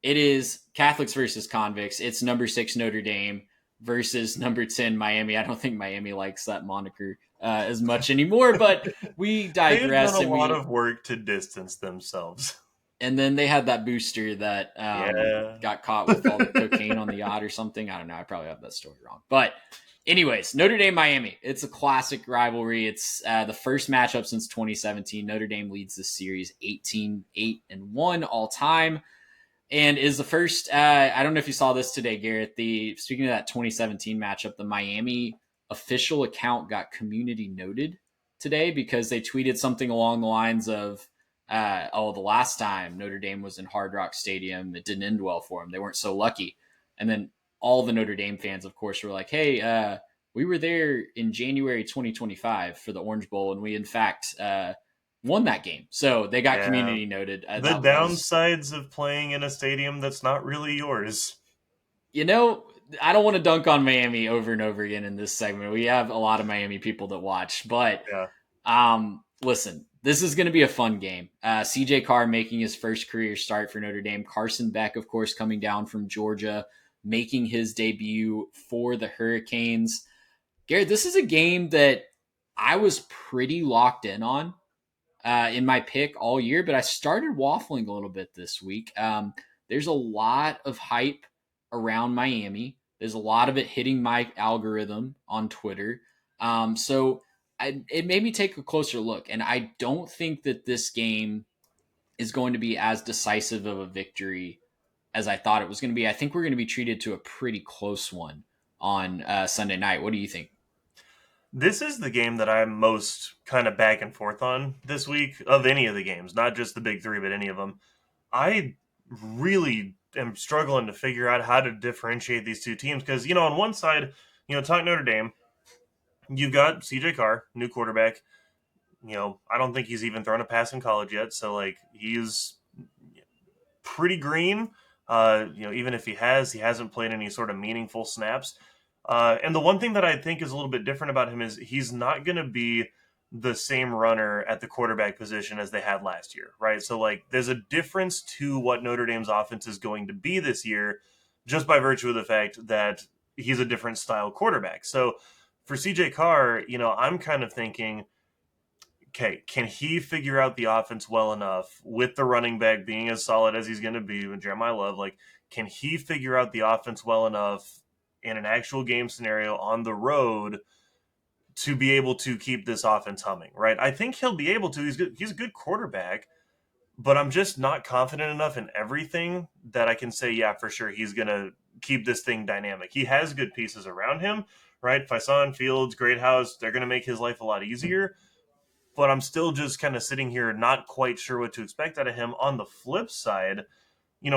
It is Catholics versus convicts. It's number 6 Notre Dame versus number 10 Miami. I don't think Miami likes that moniker as much anymore, but we They have done digress. a And lot we of work to distance themselves. and then they had that booster that Yeah. got caught with all the cocaine on the yacht or something. I don't know. I probably have that story wrong. But anyways, Notre Dame Miami. It's a classic rivalry. It's the first matchup since 2017. Notre Dame leads the series 18-8-1 all time, and is the first. I don't know if you saw this today, Garrett. The Speaking of that 2017 matchup, the Miami official account got community noted today because they tweeted something along the lines of, "Oh, the last time Notre Dame was in Hard Rock Stadium, it didn't end well for them. They weren't so lucky." And then all the Notre Dame fans, of course, were like, "Hey, we were there in January 2025 for the Orange Bowl, and we in fact won that game." So they got Yeah. community noted. The That was, downsides of playing in a stadium that's not really yours. you know, I don't want to dunk on Miami over and over again in this segment. We have a lot of Miami people that watch, but Yeah. listen, this is going to be a fun game. CJ Carr making his first career start for Notre Dame. Carson Beck, of course, coming down from Georgia, making his debut for the Hurricanes. Garrett, this is a game that I was pretty locked in my pick all year, but I started waffling a little bit this week. There's a lot of hype around Miami. There's a lot of it hitting my algorithm on Twitter. It made me take a closer look, and I don't think that this game is going to be as decisive of a victory as I thought it was going to be. I think we're going to be treated to a pretty close one on Sunday night. What do you think? This is the game that I'm most kind of back and forth on this week of any of the games, not just the big three, but any of them. I really am struggling to figure out how to differentiate these two teams because, on one side, talk Notre Dame, you've got CJ Carr, new quarterback. I don't think he's even thrown a pass in college yet. So, like, he's pretty green. Even if he hasn't played any sort of meaningful snaps. And the one thing that I think is a little bit different about him is he's not going to be the same runner at the quarterback position as they had last year, right? So, like, there's a difference to what Notre Dame's offense is going to be this year just by virtue of the fact that he's a different style quarterback. So, for CJ Carr, I'm kind of thinking, okay, can he figure out the offense well enough with the running back being as solid as he's going to be with Jeremiah Love? Like, can he figure out the offense well enough in an actual game scenario on the road to be able to keep this offense humming? Right? I think he'll be able to. He's good. He's a good quarterback, but I'm just not confident enough in everything that I can say, yeah, for sure, he's going to keep this thing dynamic. He has good pieces around him, right? Faison, Fields, Greathouse, they're going to make his life a lot easier, but I'm still just kind of sitting here not quite sure what to expect out of him. On the flip side,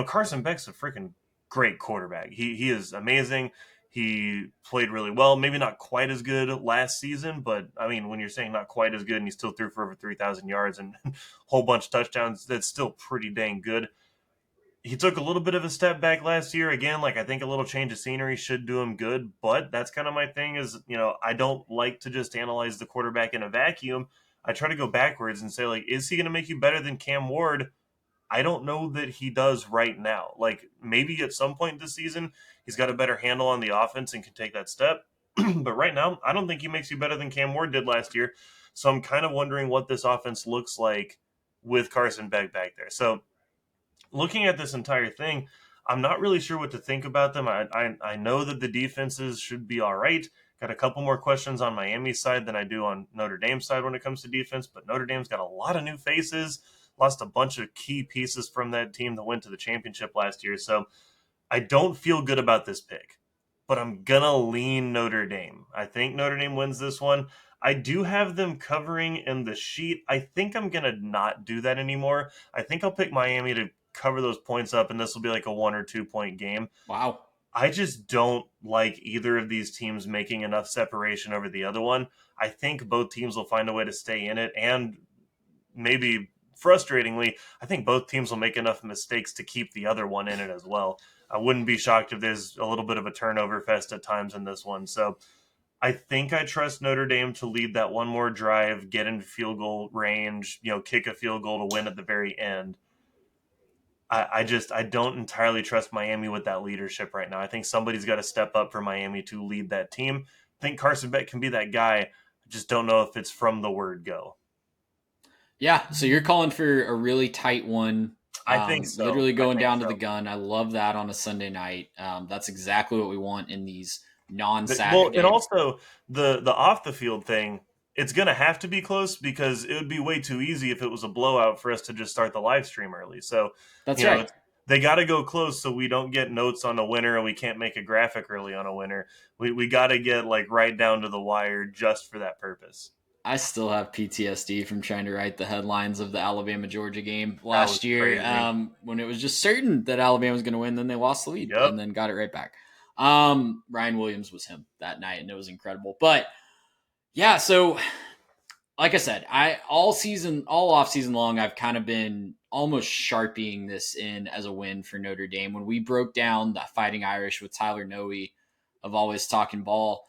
Carson Beck's a freaking great quarterback. He is amazing. He played really well. Maybe not quite as good last season, but I mean, when you're saying not quite as good and he still threw for over 3,000 yards and a whole bunch of touchdowns, that's still pretty dang good. He took a little bit of a step back last year. Again, like, I think a little change of scenery should do him good, but that's kind of my thing is, I don't like to just analyze the quarterback in a vacuum. I try to go backwards and say, like, is he going to make you better than Cam Ward? I don't know that he does right now. Like, maybe at some point this season, he's got a better handle on the offense and can take that step. But right now, I don't think he makes you better than Cam Ward did last year. So I'm kind of wondering what this offense looks like with Carson Beck back there. So looking at this entire thing, I'm not really sure what to think about them. I know that the defenses should be all right. Got a couple more questions on Miami's side than I do on Notre Dame's side when it comes to defense, but Notre Dame's got a lot of new faces, lost a bunch of key pieces from that team that went to the championship last year. So I don't feel good about this pick, but I'm going to lean Notre Dame. I think Notre Dame wins this one. I do have them covering in the sheet. I think I'm going to not do that anymore. I think I'll pick Miami to cover those points up, and this will be like a 1 or 2 point game. Wow. I just don't like either of these teams making enough separation over the other one. I think both teams will find a way to stay in it, and maybe frustratingly, I think both teams will make enough mistakes to keep the other one in it as well. I wouldn't be shocked if there's a little bit of a turnover fest at times in this one. So I think I trust Notre Dame to lead that one more drive, get into field goal range, kick a field goal to win at the very end. I don't entirely trust Miami with that leadership right now. I think somebody's got to step up for Miami to lead that team. I think Carson Beck can be that guy. I just don't know if it's from the word go. Yeah, so you're calling for a really tight one, I think so. literally I going think down to the so. gun. I love that on a Sunday night. That's exactly what we want in these Well, and non-Saturday. also the off the field thing, it's going to have to be close because it would be way too easy if it was a blowout for us to just start the live stream early. So, That's you know, right. it's, they got to go close so we don't get notes on a winner and we can't make a graphic early on a winner. We got to get like right down to the wire just for that purpose. I still have PTSD from trying to write the headlines of the Alabama Georgia game That was last year crazy. when it was just certain that Alabama was going to win. Then they lost the lead Yep. and then got it right back. Ryan Williams was him that night, and it was incredible. But yeah, so like I said, I all off season long, I've kind of been almost sharpieing this in as a win for Notre Dame. When we broke down the Fighting Irish with Tyler Noe of Always Talking Ball,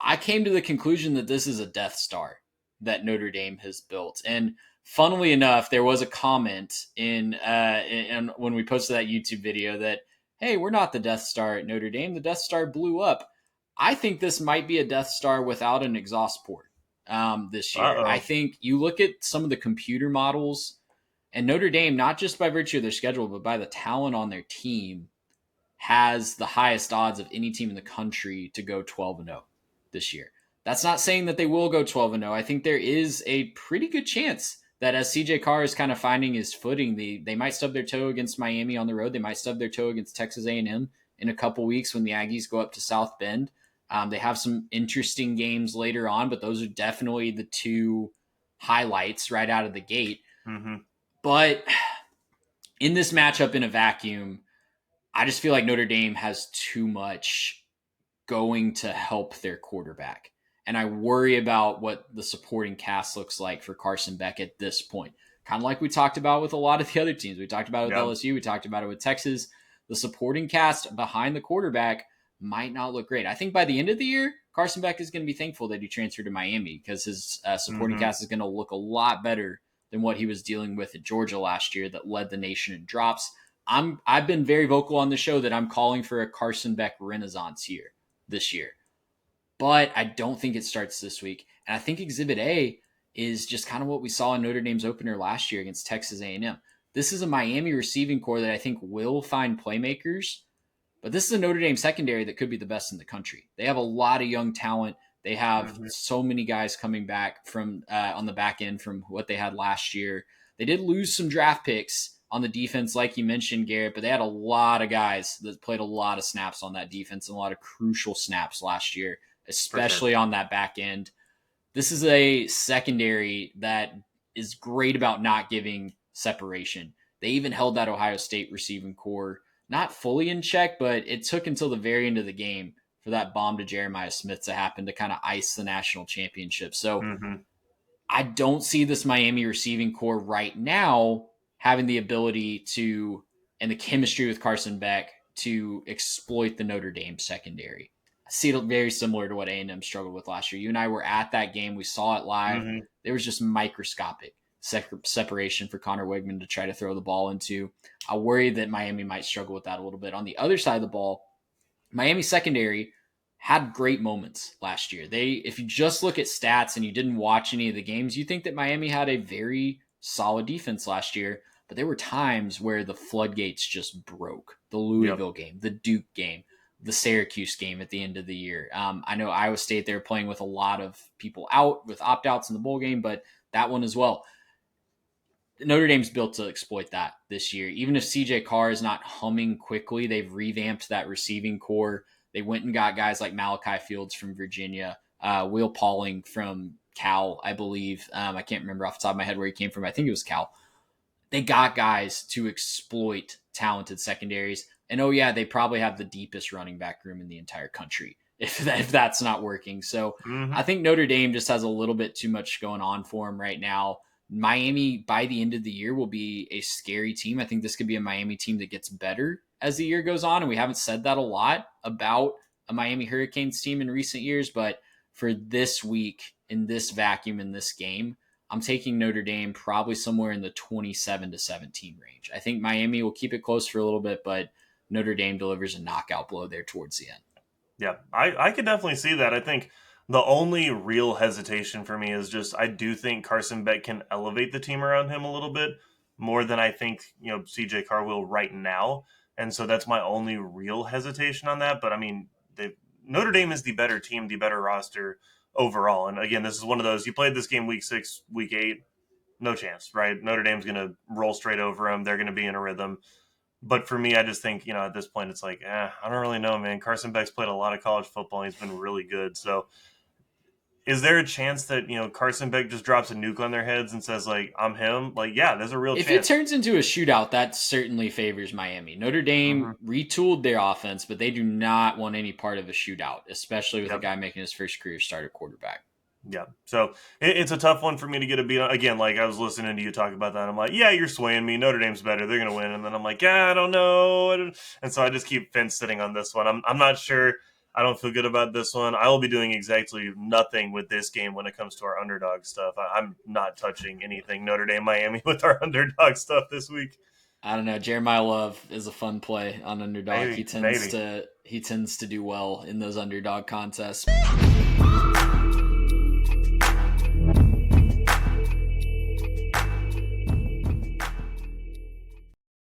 I came to the conclusion that this is a Death Star that Notre Dame has built. And funnily enough, there was a comment in when we posted that YouTube video that, hey, we're not the Death Star at Notre Dame. The Death Star blew up. I think this might be a Death Star without an exhaust port this Uh year. I oh. think you look at some of the computer models and Notre Dame, not just by virtue of their schedule, but by the talent on their team, has the highest odds of any team in the country to go 12-0 this year. That's not saying that they will go 12-0. I think there is a pretty good chance that as CJ Carr is kind of finding his footing, they might stub their toe against Miami on the road. They might stub their toe against Texas A&M in a couple weeks when the Aggies go up to South Bend. They have some interesting games later on, but those are definitely the two highlights right out of the gate. Mm-hmm. But in this matchup in a vacuum, I just feel like Notre Dame has too much going to help their quarterback. And I worry about what the supporting cast looks like for Carson Beck at this point. Kind of like we talked about with a lot of the other teams. We talked about it with Yep. LSU. We talked about it with Texas. The supporting cast behind the quarterback might not look great. I think by the end of the year, Carson Beck is going to be thankful that he transferred to Miami because his supporting Mm-hmm. cast is going to look a lot better than what he was dealing with at Georgia last year that led the nation in drops. I've been very vocal on the show that I'm calling for a Carson Beck renaissance here this year. But I don't think it starts this week. And I think Exhibit A is just kind of what we saw in Notre Dame's opener last year against Texas A&M. This is a Miami receiving core that I think will find playmakers, but this is a Notre Dame secondary that could be the best in the country. They have a lot of young talent. They have Mm-hmm. so many guys coming back from on the back end from what they had last year. They did lose some draft picks on the defense, like you mentioned, Garrett, but they had a lot of guys that played a lot of snaps on that defense and a lot of crucial snaps last year, For sure. especially on that back end. This is a secondary that is great about not giving separation. They even held that Ohio State receiving core not fully in check, but it took until the very end of the game for that bomb to Jeremiah Smith to happen to kind of ice the national championship. So Mm-hmm. I don't see this Miami receiving core right now having the ability to and the chemistry with Carson Beck to exploit the Notre Dame secondary. I see it very similar to what A&M struggled with last year. You and I were at that game. We saw it live. Mm-hmm. There was just microscopic separation for Connor Wigman to try to throw the ball into. I worry that Miami might struggle with that a little bit. On the other side of the ball, Miami secondary had great moments last year. If you just look at stats and you didn't watch any of the games, you think that Miami had a very solid defense last year. But there were times where the floodgates just broke. The Yep. Louisville game, the Duke game, the Syracuse game at the end of the year. I know Iowa State, they were playing with a lot of people out with opt outs in the bowl game, but that one as well. Notre Dame's built to exploit that this year. Even if CJ Carr is not humming quickly, they've revamped that receiving core. They went and got guys like Malachi Fields from Virginia, Will Pauling from Cal, I believe. I can't remember off the top of my head where he came from. I think it was Cal. They got guys to exploit talented secondaries. And oh, yeah, they probably have the deepest running back room in the entire country if that's not working. So Mm-hmm. I think Notre Dame just has a little bit too much going on for them right now. Miami, by the end of the year, will be a scary team. I think this could be a Miami team that gets better as the year goes on. And we haven't said that a lot about a Miami Hurricanes team in recent years. But for this week, in this vacuum, in this game, I'm taking Notre Dame probably somewhere in the 27-17 range. I think Miami will keep it close for a little bit, but Notre Dame delivers a knockout blow there towards the end. Yeah, I could definitely see that. I think the only real hesitation for me is just I do think Carson Beck can elevate the team around him a little bit more than I think, CJ Carr will right now. And so that's my only real hesitation on that. But I mean, Notre Dame is the better team, the better roster overall. And again, this is one of those you played this game week 6, week 8, no chance, right? Notre Dame's going to roll straight over them. They're going to be in a rhythm. But for me, I just think, at this point, it's like, I don't really know, man. Carson Beck's played a lot of college football. And he's been really good. So is there a chance that, Carson Beck just drops a nuke on their heads and says, like, I'm him? Like, yeah, there's a real If it chance. turns into a shootout, that certainly favors Miami. Notre Dame Mm-hmm. retooled their offense, but they do not want any part of a shootout, especially with a Yep. guy making his first career start at quarterback. Yeah. So it's a tough one for me to get a beat on. Again, like I was listening to you talk about that. I'm like, yeah, you're swaying me. Notre Dame's better. They're going to win. And then I'm like, yeah, I don't know. And so I just keep fence sitting on this one. I'm not sure. I don't feel good about this one. I will be doing exactly nothing with this game when it comes to our underdog stuff. I'm not touching anything Notre Dame Miami with our underdog stuff this week. I don't know. Jeremiah Love is a fun play on underdog. Maybe. He tends to do well in those underdog contests.